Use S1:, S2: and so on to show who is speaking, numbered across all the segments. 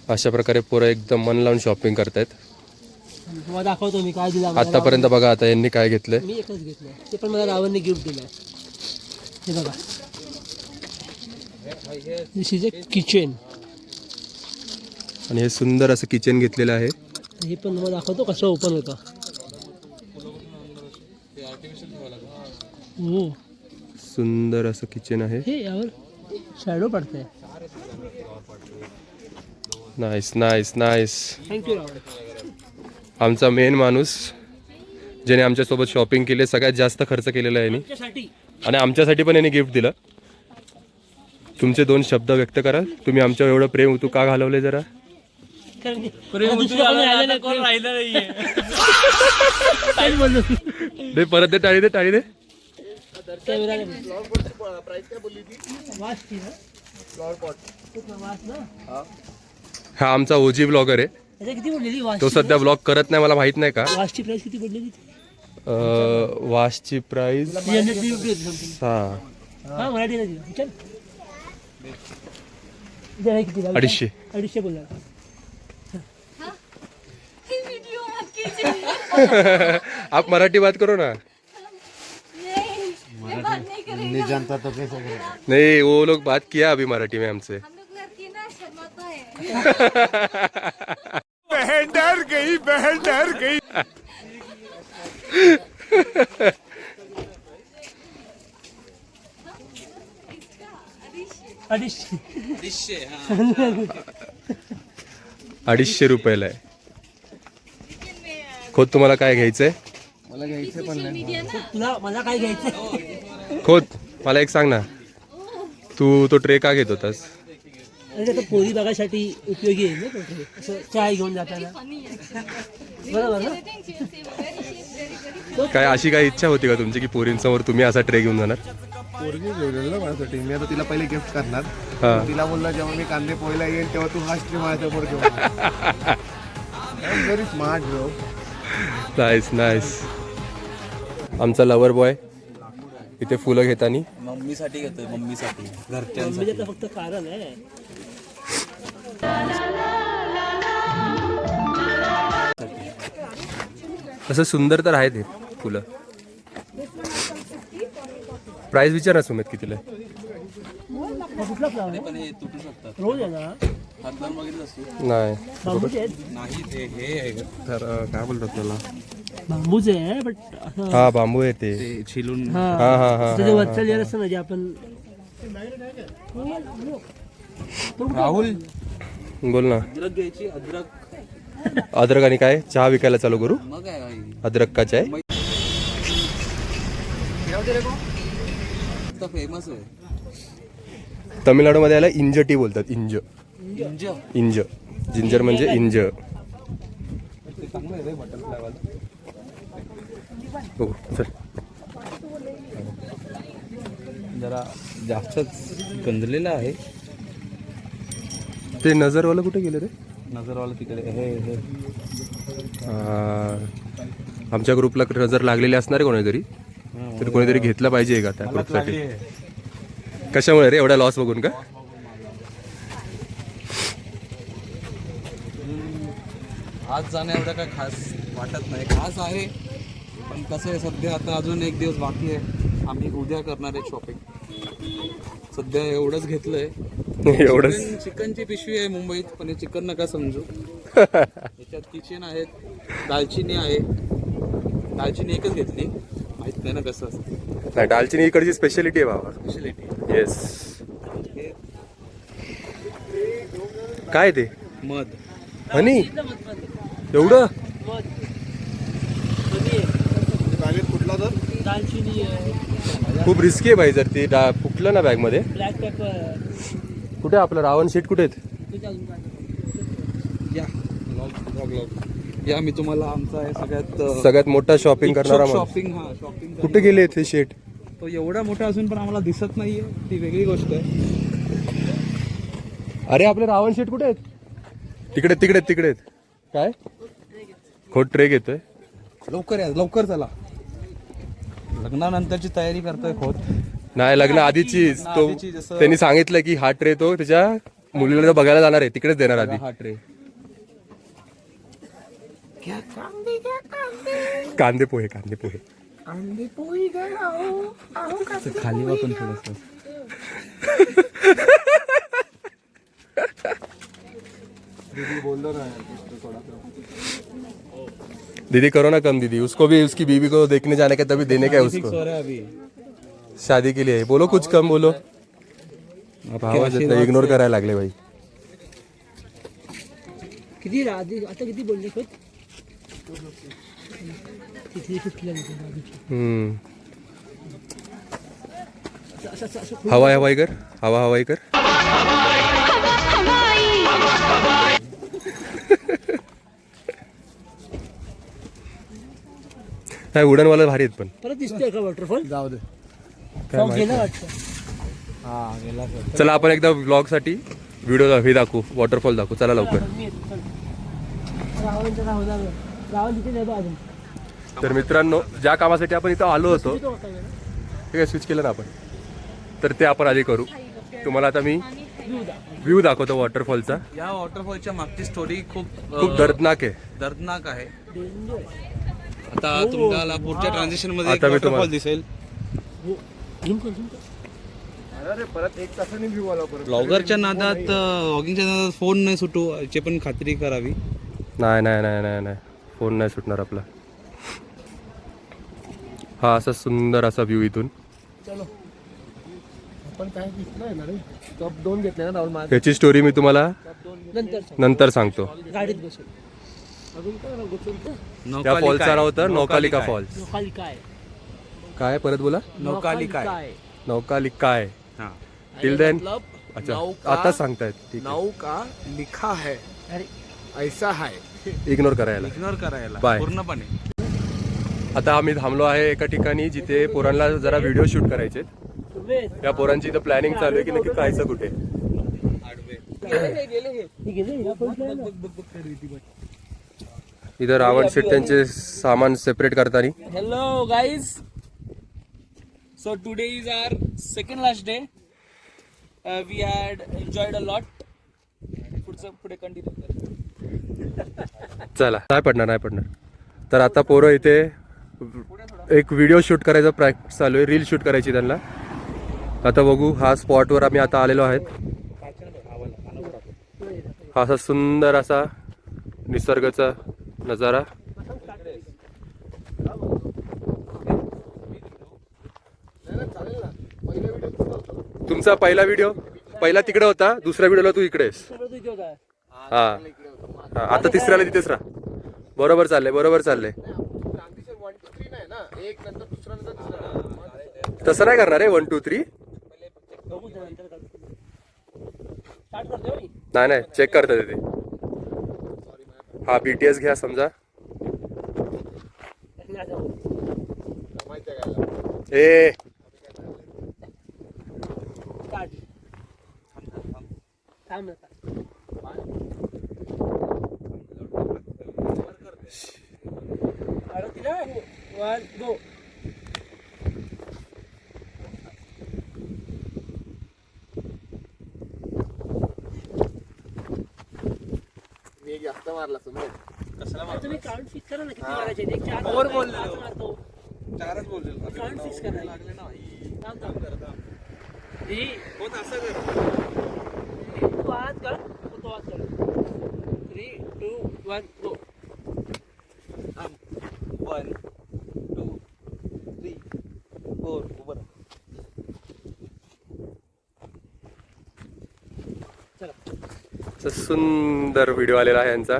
S1: अशा प्रकारे पोरं एकदम मन लावून शॉपिंग करतायत.
S2: तुम्हाला दाखवतो मी काय दिलं
S1: आतापर्यंत. बघा आता यांनी काय घेतलंय.
S2: मी एकच घेतलंय, ते पण मला रावणने गिफ्ट दिलंय. हे बघा, दिस इज अ किचन.
S1: आणि हे सुंदर असं किचन घेतलेलं आहे.
S2: हे पण तुम्हाला दाखवतो कसं ओपन होतं. हो,
S1: सुंदर असं किचन आहे.
S2: हे यावर शॅडो पडतंय.
S1: Nice nice nice.
S2: Thank you Ravan.
S1: आमचा मेन माणूस ज्याने आमच्यासोबत शॉपिंग केली, सगळ्यात जास्त खर्च केलेला आहे यांनी.
S2: तुमच्यासाठी
S1: आणि आमच्यासाठी पण यांनी गिफ्ट दिलं. तुमचे 2 शब्द व्यक्त करा. तुम्ही आमच्यावर एवढं प्रेम तू का घालवलंय जरा. दे परत दे, टाळी दे, टाळी दे. हा आमचा ओजी ब्लॉगर आहे.
S2: किती पडलेली
S1: तो सध्या ब्लॉग करत नाही, मला माहित नाही का.
S2: वाशची प्राइस किती पडलेली.
S1: वाशची प्राइस
S2: 350. हा मराठी नाही चल.
S1: 250.
S2: 250 बोलला.
S1: आप मराठी बात करो ना.
S3: नहीं जानता तो कैसे करेगा.
S1: नहीं, वो लोग बात किया अभी मराठी में हमसे. बहन डर गई, बहन डर गई. अडीचशे रुपयाला आहे. खोत तुम्हाला काय घ्यायचंय.
S3: मला घ्यायचं पण नाही.
S2: तुला मला काय घ्यायचं.
S1: खोत मला एक सांग ना, तू तो ट्रे का घेत होतास.
S2: पोरी बघायसाठी उपयोगी आहे ना तो ट्रे. असं चाय घेऊन जाताना. बरोबर ना.
S1: काय अशी काय इच्छा होती का तुमची की पोरींसमोर तुम्ही असा ट्रे घेऊन जाणार.
S3: पोरगी घेऊन ना माझ्यासाठी. मी आता तिला पहिले गिफ्ट करणार.
S1: हा.
S3: तिला बोलला जेव्हा मी कांदे पोहायला येईल तेव्हा तू हा स्ट्रीम माझ्यासमोर घेऊन. Very smart bro.
S1: Nice nice. आमचा लवर बॉय इथे फुलं घेतानी.
S4: मम्मीसाठी घेतोय, मम्मीसाठी
S2: म्हणजे आता फक्त कारण आहे.
S1: असं सुंदर तर आहे ते फुलं. प्राइस विचार ना सुमित कितीला आहे.
S2: कुठला फ्लावर
S4: पण हे तुटू शकतात.
S2: रोज आहे ना.
S4: हात लावून बघितलं असतो.
S1: नाही.
S2: बांबूचे आहेत.
S4: नाही ते हे आहे
S1: तर काय बोलतात त्याला.
S2: बांबूचे आहे बट
S1: हा बांबू आहे ते.
S4: ते छिलून.
S2: हा
S1: हा हा हा
S2: त्याचं वरचं लेअर असतं ना जे आपण.
S4: राहुल
S1: बोल ना.
S4: अद्रक घ्यायची. अद्रक
S1: अद्रक आणि काय चहा विकायला चालू करू.
S4: मग काय भाई.
S1: अद्रक का चाय.
S4: फेमस आहे.
S1: तमिळनाडूमध्ये याला इंज टी बोलतात. इंज.
S4: इंज.
S1: इंज. जिंजर म्हणजे इंज. हो चल.
S4: जरा जास्तच गंजलेलं आहे.
S1: ते नजरवालं कुठे गेलं रे.
S4: नजरवाला तिकडे हे हे.
S1: आमच्या ग्रुपला नजर लागलेली असणार आहे कोणीतरी. तर कोणीतरी घेतला पाहिजे का त्या ग्रुपसाठी. कशामुळे रे एवढा लॉस बघून का.
S4: आज जाणं एवढं काय खास वाटत नाही. खास आहे पण कसं आहे सध्या आता अजून एक दिवस बाकी आहे. आम्ही उद्या करणार आहे शॉपिंग. सध्या एवढंच घेतलंय.
S1: एवढंच.
S4: चिकनची पिशवी आहे मुंबईत, पण हे चिकन नका समजू. याच्यात किचन आहेत, दालचिनी आहे. दालचिनी एकच घेतली, माहित नाही ना कसं असतं.
S1: नाही दालचिनी इकडची स्पेशालिटी आहे बाबा.
S4: स्पेशलिटी.
S1: येस. काय ते
S4: मध.
S1: हनी एवढं
S3: कुठला तर
S2: दालचिनी आहे.
S1: खूप रिस्की आहे भाई. जर ती फुटलं ना बॅग मध्ये.
S2: Black paper.
S1: कुठे आपलं रावण शीट कुठे आहेत.
S4: या मी तुम्हाला आमचा आहे
S1: सगळ्यात मोठा शॉपिंग करणारा माणूस.
S4: शॉपिंग. हा शॉपिंग
S1: कुठे गेले ते शेट.
S4: तो एवढा मोठा असून पण आम्हाला दिसत नाहीये, ती वेगळी गोष्ट आहे.
S1: अरे आपले रावण शेट कुठे आहेत. तिकडे तिकडे तिकडे आहेत. काय खोट ट्रे घेतोय.
S4: लवकर या, लवकर चला. लग्नानंतरची तयारी करतोय खोत.
S1: नाही लग्न आधीची. तो
S4: आधीची जसं-
S1: त्यांनी सांगितलं की हा ट्रे तो त्याच्या मुलीला जर बघायला जाणार आहे तिकडेच देणार आधी.
S4: हा ट्रे
S1: कांदे पोहे कांदे पोहे.
S4: खाली वाकून थोडस.
S1: दीदी करो ना कम दीदी, उसको भी उसकी बीवी को देखने जाने का तभी देने का है उसको.
S4: अभी
S1: शादी के लिए बोलो कुछ कम बोलो. इग्नोर करायला लागले भाई.
S2: किती आधी आता किती बोलले खत किती 50
S1: हवा हवाई कर हवा हवाई कर. नाही उडणवाला भारी आहेत पण.
S2: परत दिसतोय का वॉटरफॉल?
S3: जाऊ दे.
S2: फॉग गेला वाटतं.
S3: हा गेला सर.
S1: चला आपण एकदा व्लॉग साठी व्हिडिओ हे दाखवू, वॉटरफॉल दाखवू. चला लवकर.
S2: रावण तिथे नाही बा अजून.
S1: तर मित्रांनो, ज्या कामासाठी आपण इथं आलो होतो ठीक आहे, स्विच केलं ना आपण, तर ते आपण आधी करू. तुम्हाला आता मी व्ह्यू दाखवतो वॉटरफॉलचा.
S4: या वॉटरफॉलच्या मागची स्टोरी
S1: खूप दर्दनाक आहे.
S4: दर्दनाक आहे. आता तुम्हाला पुढच्या ट्रान्झिशन मध्ये
S1: आता मी
S4: वॉटरफॉल
S1: तुम्हाला-
S4: दिसेल.
S3: अरे परत 1 तासाने व्ह्यू आला परत.
S4: ब्लॉगरच्या नादात व्लॉगिंगच्या नादात फोन नाही सुटू याची पण खात्री करावी.
S1: नाही नाही नाही नाही नाही फोन नाही सुटणार आपला. हा असा सुंदर असा व्ह्यू इथून.
S3: आपण काय घेतलंय ना रे, कप 2 घेतले ना राहुल माझे.
S1: याची स्टोरी मी तुम्हाला नंतर सांगतो.
S2: गाडीत बसून अजून काय नाव गोचून
S1: त्या फॉलचं नाव होतं नौकालिका फॉल्स.
S2: लोकाली काय
S1: काय परत बोला.
S4: नौकालिका
S1: नौकालिका आहे.
S4: हा.
S1: टिल देन
S3: मतलब
S1: अच्छा
S3: नौका-
S1: आता सांगतायत. ठीक आहे.
S3: नाव का लिखा है
S2: अरे
S3: ऐसा है.
S1: इग्नोर करायला.
S4: इग्नोर करायला
S1: Bye.
S4: पूर्णपणे.
S1: आता आम्ही थांबलो आहे एका ठिकाणी जिथे पोरांना जरा व्हिडिओ शूट करायचे.
S2: तुम्ही
S1: त्या पोरांची इथं प्लॅनिंग चालू आहे की नक्की जायचं कुठे.
S2: हे गेले या पॉइंटला ना.
S1: इथं रावण शेट त्यांचे सामान सेपरेट करताना.
S5: Hello guys. So today is our second last day. We had enjoyed a lot. पुढे कंटिन्यू कर.
S1: चला नाही पडणार नाही पडणार. तर आता पोरं इथे एक व्हिडिओ शूट करायचा प्रॅक्टिस चालू आहे, रील शूट करायची त्यांना. आता बघू, हा स्पॉटवर आम्ही आता आलेलो आहेत. हा असा सुंदर असा निसर्गाचा नजारा. तुमचा पहिला व्हिडिओ पहिला तिकडे होता, दुसऱ्या व्हिडिओला तू इकडे आहेस. हा हा, आता तिसऱ्याला तिथेच राहा. बरोबर चाललंय बरोबर चाललंय.
S3: ट्रान्झिशन 1 2 3 नाही ना, एक नंतर दुसरा नंतर तिसरा.
S1: तसं नाही करणार आहे 1 2 3. नाही नाही चेक करतात ते. हा BTS घ्या समजा. ए
S2: थांब ना. One go.
S3: मी एक जास्त मारला समोर.
S2: तुम्ही काउंट फिक्स करा ना किती मारायचे. एक 4
S4: ओव्हर बोललेलो.
S2: मारतो.
S4: चारच बोललेलो.
S2: काउंट फिक्स करा. थांब थांब.
S4: होत असं कर.
S2: तू आज कर, तो आज कर. 3 2 1 गो.
S4: 1 2 3 4 उभं राहा.
S2: चला.
S1: सुंदर व्हिडिओ आलेला आहे यांचा.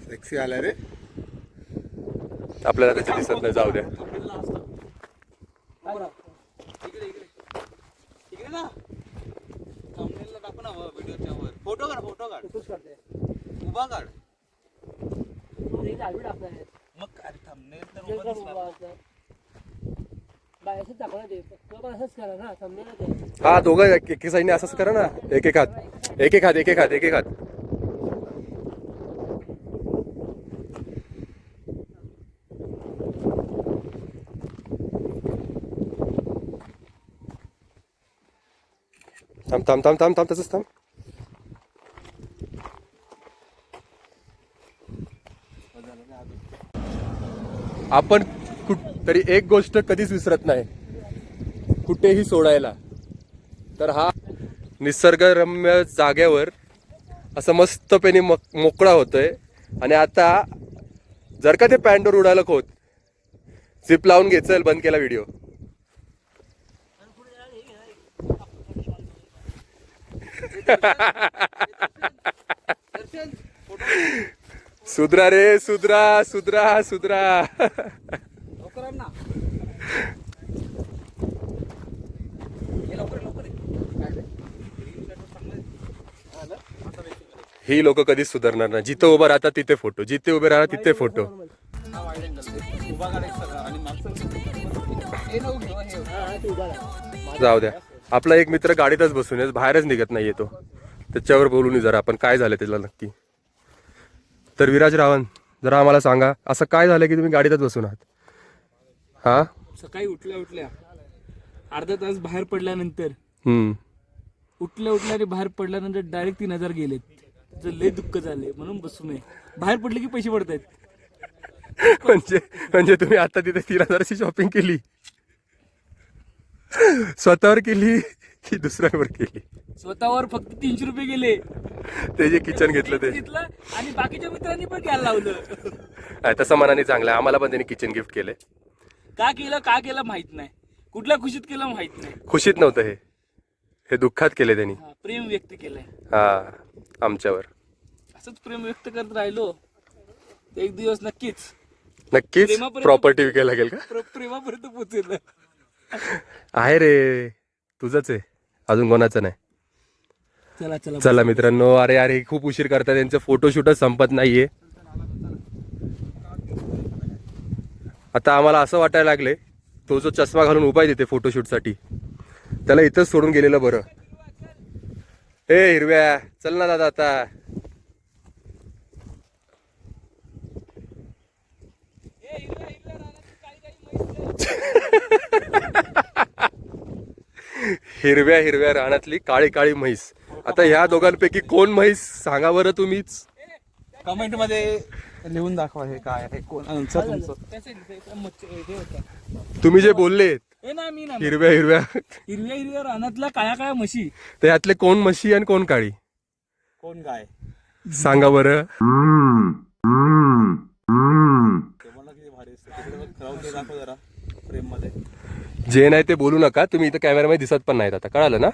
S3: सेक्सी आला रे.
S1: आपल्याला त्याचे दिसत नाही, जाऊ द्या.
S4: इकडे ना थंबनेलला टाकू ना व्हिडिओच्या वर. फोटो काढ
S2: तूच करते.
S4: उभा काढ.
S2: एक आडवी टाकणार आहे.
S4: मग अरे थंबनेल तर
S2: जे
S4: उभा
S2: का
S4: दिसणार.
S2: उभा असतं. बाय असंच टाकणार ते. तो पण असंच करा ना, समजेल ना ते.
S1: हा दोघं एक साईडने असंच करा ना. एक एक हात एक एक हात एक एक हात एक एक हात. थांब थांब थांब थांब थांब तसंच थांब. आपण तरी एक गोष्ट कधीच विसरत नाही, कुठेही सोडायला. तर हा निसर्गरम्य जागेवर असं मस्तपणे मोकळा होतोय. आणि आता जर का ते पॅन्टवर उडायला खोत झिप लावून घे. चल बंद केला व्हिडिओ. सुधरा रे, सुधरा सुधरा सुधरा.
S5: लवकर आण ना. ये लवकर लवकर ये.
S1: ही लोक कधीच सुधारणार नाही. जिथे उभं राहतात तिथे फोटो, जिथे उभे राहतात तिथे फोटो.
S4: हा वाईड अँगल उभा काढायचं सगळं आणि मागचं हे नको घेऊ हे.
S1: जाऊ द्या. आपला एक मित्र गाडीतच बसून आहे, बाहेरच निघत नाहीये तो. त्याच्यावर बोलून जरा आपण काय झालं त्याला नक्की. तर विराज रावण जरा आम्हाला सांगा, असं काय झालं की तुम्ही गाडीतच बसून आहात? हा
S5: सकाळी उठल्या अर्धा तास बाहेर पडल्यानंतर
S1: हम्म.
S5: उठल्या रे बाहेर पडल्यानंतर डायरेक्ट 3,000 गेलेत. त्याचं लय दुःख झाले म्हणून बसू नये. बाहेर पडले की पैसे पडतायत.
S1: म्हणजे तुम्ही आता तिथे 3,000ची शॉपिंग केली? स्वतःवर केली की दुसऱ्यांवर केली?
S5: स्वतःवर फक्त 300 रुपये गेले.
S1: ते जे किचन घेतलं ते
S5: घेतलं आणि बाकीच्या मित्रांनी पण घ्यायला लावलं.
S1: नाही, तसं मनाने चांगलं आहे. आम्हाला पण त्यांनी किचन गिफ्ट केलंय.
S5: का केलं माहित नाही. कुठल्या खुशीत केलं माहित नाही.
S1: खुशीत नव्हतं हे दुःखात केले त्यांनी.
S5: हा, प्रेम व्यक्त केलंय.
S1: हा, आमच्यावर.
S5: असंच प्रेम व्यक्त करत राहिलो तर एक दिवस नक्कीच
S1: नक्कीच प्रॉपर्टी विकायला लागेल का?
S5: प्रेमापर्यंत पोहोचेल.
S1: आहे रे, तुझंच आहे, अजून कोणाचं नाही.
S5: चला चला
S1: चला मित्रांनो. अरे अरे खूप उशीर करतात, त्यांचं फोटोशूटच संपत नाहीये. आता आम्हाला असं वाटायला लागले, तो जो चष्मा घालून उभा आहे तिथे फोटोशूट साठी, त्याला इथंच सोडून गेलेलं बरं. ए हिरव्या, चल ना दादा आता. हिरव्या हिरव्या रानातली काळी काळी म्हैस. आता ह्या दोघांपैकी कोण म्हैस सांगा बरं तुम्हीच.
S4: कमेंट मध्ये लिहून दाखवा हे काय आहे, कोण आन्सर तुमचं.
S1: तुम्ही जे बोललेत
S5: मी ना
S1: हिरव्या हिरव्या
S5: हिरव्या रानातल्या काळ्या म्हशी.
S1: तर यातले कोण म्हशी आणि कोण काळी
S4: कोण काय
S1: सांगा बरं.
S4: किती भारी असते. दाखव जरा फ्रेम मध्ये.
S1: जे नाही ते बोलू नका तुम्ही. इथं कॅमेरामध्ये दिसत पण नाहीत आता, कळालं ना?